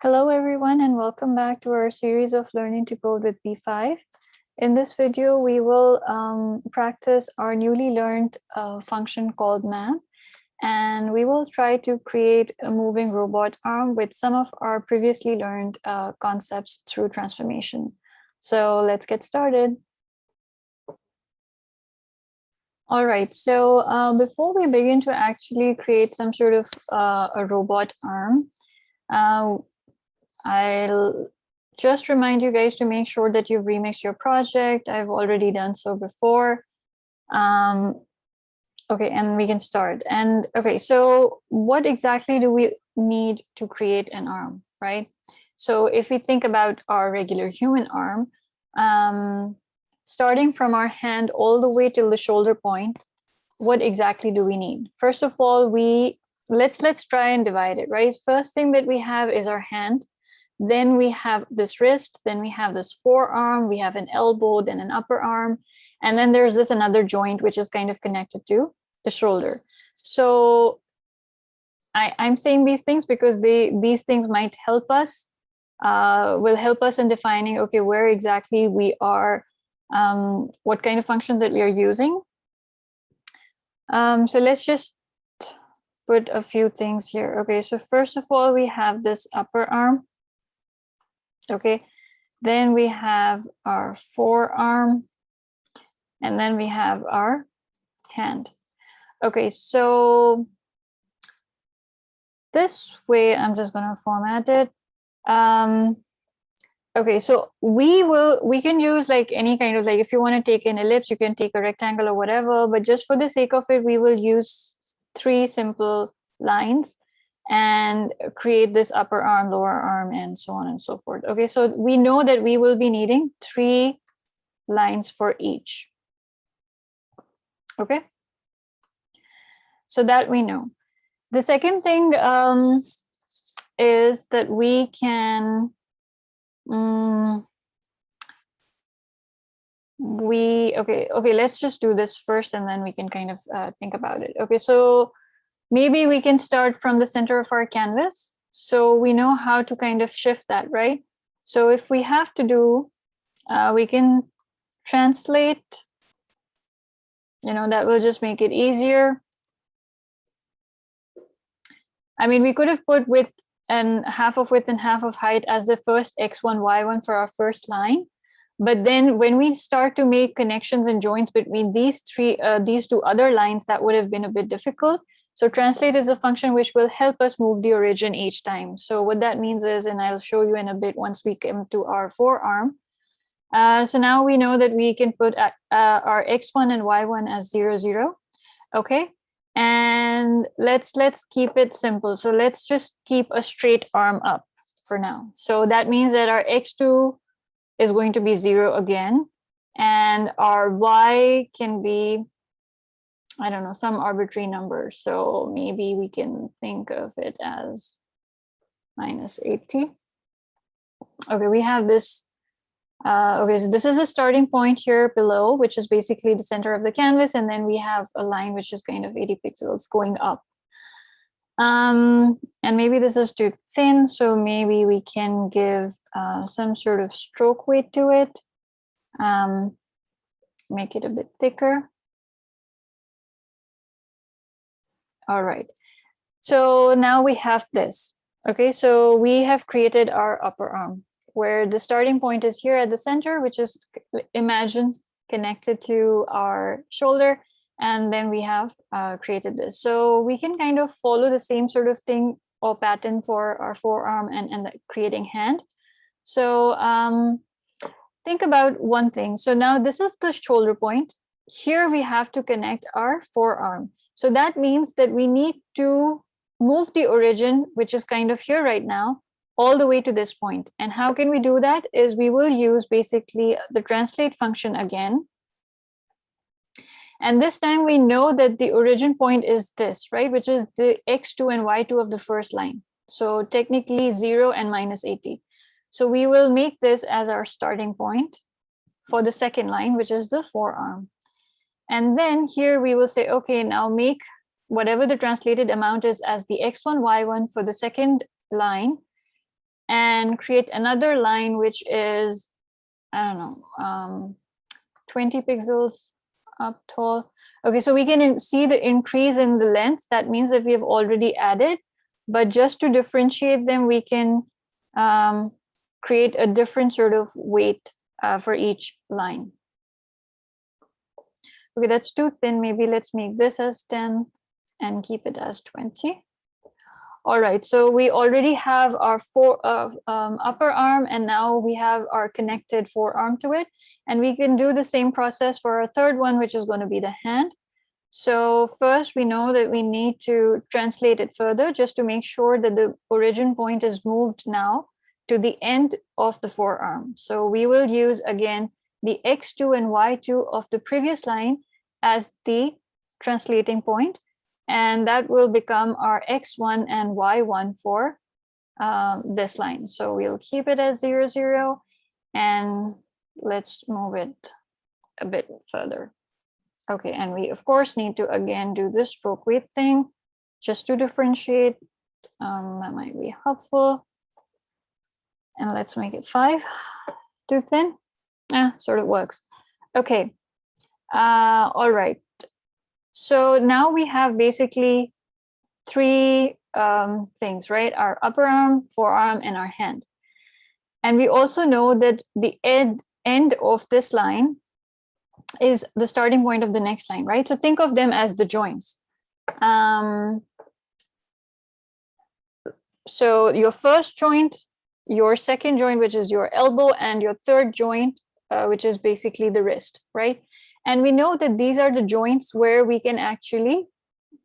Hello, everyone, and welcome back to our series of Learning to Code with B5. In this video, we will practice our newly learned function called man, and we will try to create a moving robot arm with some of our previously learned concepts through transformation. So let's get started. All right, so before we begin to actually create some sort of a robot arm, I'll just remind you guys to make sure that you've remixed your project. I've already done so before. Okay, and we can start. And okay, so what exactly do we need to create an arm, right? So if we think about our regular human arm, starting from our hand all the way till the shoulder point, what exactly do we need? First of all, let's try and divide it, right? First thing that we have is our hand. Then we have this wrist, then we have this forearm, we have an elbow, then an upper arm, and then there's this another joint which is kind of connected to the shoulder. So I'm saying these things because these things might help us, will help us in defining, okay, where exactly we are, what kind of function that we are using. So let's just put a few things here. Okay, so first of all, we have this upper arm. Okay, then we have our forearm, and then we have our hand. Okay, so this way, I'm just going to format it. Okay, so we can use like any kind of, like, if you want to take an ellipse, you can take a rectangle or whatever, but just for the sake of it, we will use 3 simple lines and create this upper arm, lower arm, and so on and so forth. Okay, so we know that we will be needing 3 lines for each. Okay, so that we know. The second thing is that we can okay, let's just do this first and then we can kind of think about it. Okay, so maybe we can start from the center of our canvas. So we know how to kind of shift that, right? So if we have to do, we can translate, that will just make it easier. I mean, we could have put width and half of width and half of height as the first x1, y1 for our first line. But then when we start to make connections and joints between these 2 other lines, that would have been a bit difficult. So translate is a function which will help us move the origin each time. So what that means is, and I'll show you in a bit once we come to our forearm. So now we know that we can put our x1 and y1 as 0, 0. Okay, and let's keep it simple. So let's just keep a straight arm up for now. So that means that our x2 is going to be 0 again, and our y can be, I don't know, some arbitrary number. So maybe we can think of it as -80. Okay, we have this. Okay, so this is a starting point here below, which is basically the center of the canvas. And then we have a line which is kind of 80 pixels going up. And maybe this is too thin. So maybe we can give some sort of stroke weight to it. Make it a bit thicker. All right, so now we have this. Okay, so we have created our upper arm where the starting point is here at the center, which is, imagine, connected to our shoulder. And then we have created this. So we can kind of follow the same sort of thing or pattern for our forearm and creating hand. So think about one thing. So now this is the shoulder point. Here we have to connect our forearm. So that means that we need to move the origin, which is kind of here right now, all the way to this point. And how can we do that? Is we will use basically the translate function again. And this time we know that the origin point is this, right? Which is the x2 and y2 of the first line. So technically 0 and -80. So we will make this as our starting point for the second line, which is the forearm. And then here we will say, okay, now make whatever the translated amount is as the x1, y1 for the second line. and create another line which is, I don't know, 20 pixels up tall. Okay, so we can see the increase in the length. That means that we have already added, but just to differentiate them, we can create a different sort of weight for each line. Okay, that's too thin. Maybe let's make this as 10 and keep it as 20. All right, so we already have our upper arm, and now we have our connected forearm to it. And we can do the same process for our third one, which is going to be the hand. So first, we know that we need to translate it further just to make sure that the origin point is moved now to the end of the forearm. So we will use, again, the x2 and y2 of the previous line as the translating point. And that will become our x1 and y1 for this line. So we'll keep it as 0, 0, and let's move it a bit further. Okay, and we of course need to again do this stroke weight thing just to differentiate. That might be helpful. And let's make it 5. Too thin? Sort of works. Okay, all right. So now we have basically 3 things, right? Our upper arm, forearm, and our hand. And we also know that the end of this line is the starting point of the next line, right? So think of them as the joints. So your first joint, your second joint, which is your elbow, and your third joint, which is basically the wrist, right? And we know that these are the joints where we can actually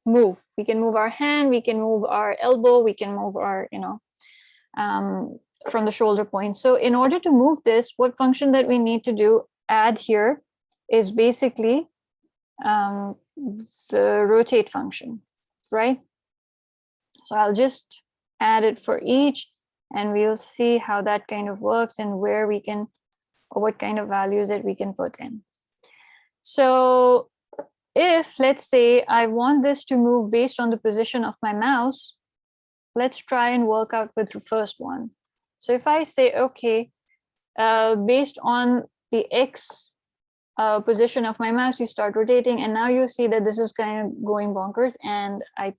move. We can move our hand, we can move our elbow, we can move our, from the shoulder point. So in order to move this, what function that we need to do, add here, is basically the rotate function, right? So I'll just add it for each, and we'll see how that kind of works and where we can, or what kind of values that we can put in. So if, let's say, I want this to move based on the position of my mouse, let's try and work out with the first one. So if I say, okay, based on the X position of my mouse, you start rotating, and now you see that this is kind of going bonkers. And I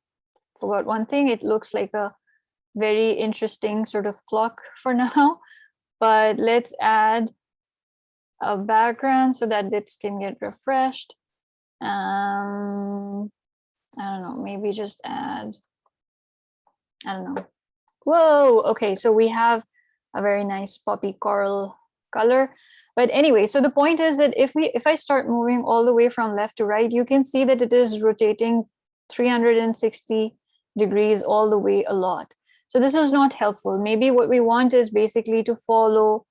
forgot one thing. It looks like a very interesting sort of clock for now, but let's add a background so that this can get refreshed. I don't know, maybe just add, I don't know. Whoa, okay, so we have a very nice poppy coral color. But anyway, so the point is that if I start moving all the way from left to right, you can see that it is rotating 360 degrees all the way a lot. So this is not helpful. Maybe what we want is basically to follow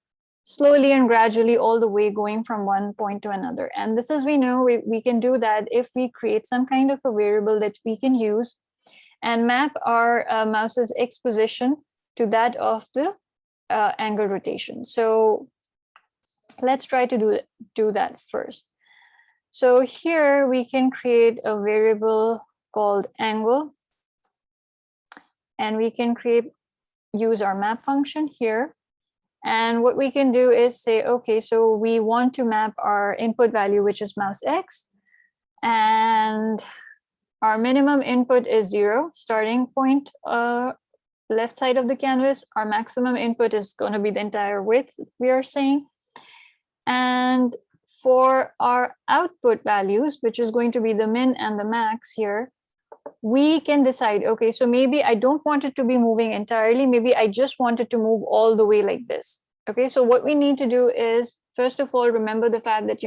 slowly and gradually all the way, going from one point to another. And this is, we know we can do that if we create some kind of a variable that we can use and map our mouse's X position to that of the angle rotation. So let's try to do that first. So here we can create a variable called angle, and we can use our map function here. And what we can do is say, okay, so we want to map our input value, which is mouse X, and our minimum input is 0, starting point left side of the canvas. Our maximum input is going to be the entire width, we are saying. And for our output values, which is going to be the min and the max here, we can decide, okay, so maybe I don't want it to be moving entirely. Maybe I just want it to move all the way like this. Okay, so what we need to do is, first of all, remember the fact that,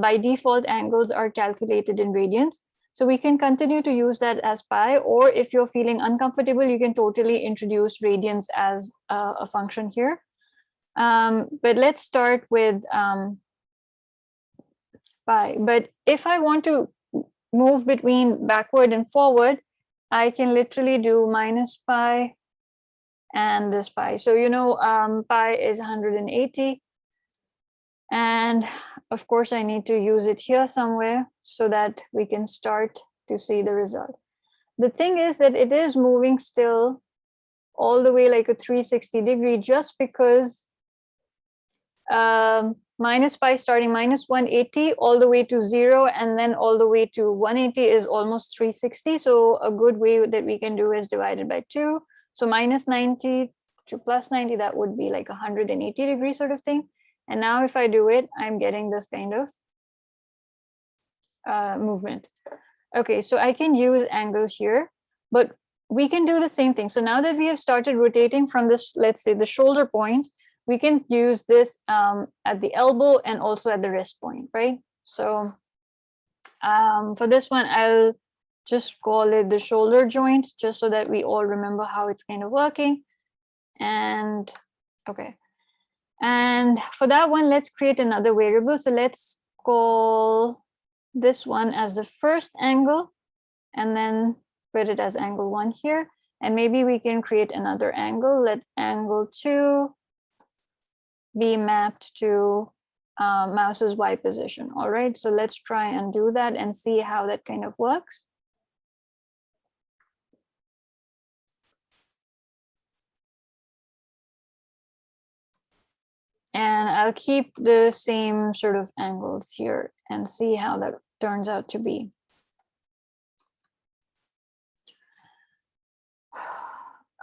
by default, angles are calculated in radians. So we can continue to use that as pi, or if you're feeling uncomfortable, you can totally introduce radians as a function here. But let's start with pi. But if I want to move between backward and forward, I can literally do minus pi and this pi. So, pi is 180. And of course, I need to use it here somewhere so that we can start to see the result. The thing is that it is moving still all the way like a 360 degree, just because minus pi starting minus 180 all the way to 0 and then all the way to 180 is almost 360. So a good way that we can do is divided by 2. So minus 90 to plus 90, that would be like 180 degree sort of thing. And now if I do it, I'm getting this kind of movement. Okay, so I can use angle here, but we can do the same thing. So now that we have started rotating from this, let's say the shoulder point, we can use this at the elbow and also at the wrist point, right? So for this one, I'll just call it the shoulder joint, just so that we all remember how it's kind of working. And okay. And for that one, let's create another variable. So let's call this one as the first angle, and then put it as angle 1 here. And maybe we can create another angle. Let angle 2 be mapped to mouse's Y position. All right, so let's try and do that and see how that kind of works. And I'll keep the same sort of angles here and see how that turns out to be.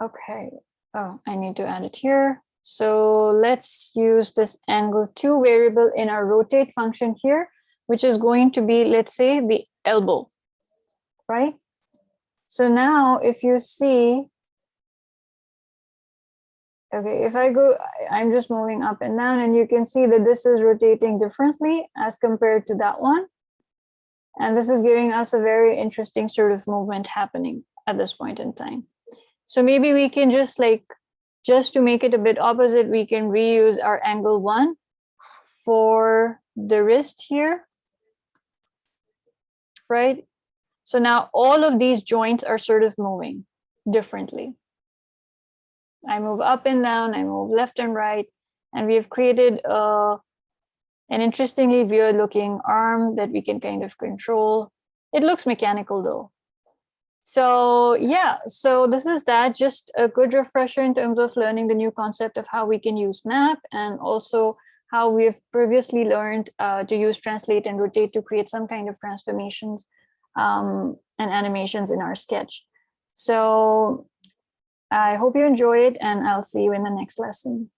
Okay, oh, I need to add it here. So let's use this angle 2 variable in our rotate function here, which is going to be, let's say, the elbow, right? So now if you see, okay, if I go, I'm just moving up and down, and you can see that this is rotating differently as compared to that one. And this is giving us a very interesting sort of movement happening at this point in time. So maybe we can just like, just to make it a bit opposite, we can reuse our angle 1 for the wrist here, right? So now all of these joints are sort of moving differently. I move up and down, I move left and right, and we have created an interestingly weird looking arm that we can kind of control. It looks mechanical though. So yeah, so this is that, just a good refresher in terms of learning the new concept of how we can use map, and also how we have previously learned to use translate and rotate to create some kind of transformations and animations in our sketch. So I hope you enjoy it, and I'll see you in the next lesson.